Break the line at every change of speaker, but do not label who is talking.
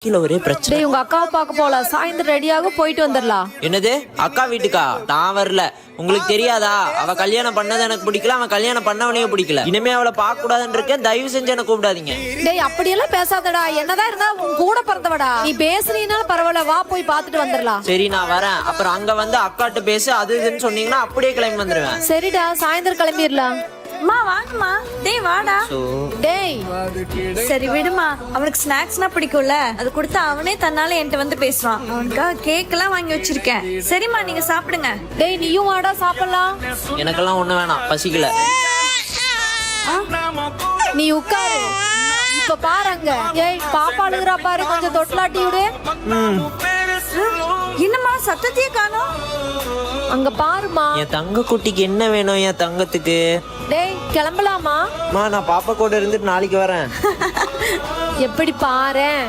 கீழே ஒரே பிரச்சனை.
டேய் உங்க அக்காவை பார்க்க போல, சாயந்தரம் ரெடியாக போயிட்டு வந்துடலாம்.
என்னது அக்கா வீட்டுக்கா? நான் வரல. உங்களுக்கு தெரியாதா? அவ கல்யாணம் பண்ணது எனக்கு பிடிக்கல, அவன் கல்யாணம் பண்ணவனையே பிடிக்கல. இனிமே அவளை பார்க்க கூடாதுன்னு இருக்கேன். தயவு செஞ்சு என்ன கூப்பிடாதீங்க.
டேய் அப்படியெல்லாம் பேசாதடா, என்னதான் இருந்தா உன் கூட பிறந்தவடா. நீ பேசுறீனாலும் பரவாயில்ல, வா போய் பார்த்துட்டு வந்துடலாம்.
சரி நான் வரேன். அப்புறம் அங்க வந்து அக்காட்ட பேசு அது இதுன்னு சொன்னீங்கன்னா அப்படியே கிளம்பி வந்துருவேன்.
சரிடா, சாயந்தரம் கிளம்பிடலாம்.
அம்மா வாங்கம்மா. டேய் வாடா.
டேய்
சரி விடுமா, அவனுக்கு ஸ்நாக்ஸ்னா பிடிக்கும்ல, அது கொடுத்தா அவனே தன்னால என்கிட்ட வந்து பேசுவான். அவனுக்காக கேக் எல்லாம் வாங்கி வச்சிருக்கேன். சரிம்மா நீங்க சாப்பிடுங்க.
டேய் நீயும் வாடா சாப்பிடலாம்.
எனக்கெல்லாம் ஒண்ணு வேணாம், பசிக்கல.
நீ உட்காரு. இப்ப பாருங்க. ஏய் பாப்பா அழுகுறா பாரு, கொஞ்சம் தொட்டிலாட்டி விடு.
என்னம்மா சத்தத்தையே காணோம்?
அங்க பாருமா.
என் தங்க குட்டிக்கு என்ன வேணும்? என் தங்கத்துக்கு.
டேய் கிளம்பலாமா?
நான் பாப்பா கூட இருந்துட்டு நாளைக்கு வரேன்.
எப்படி பாரேன்.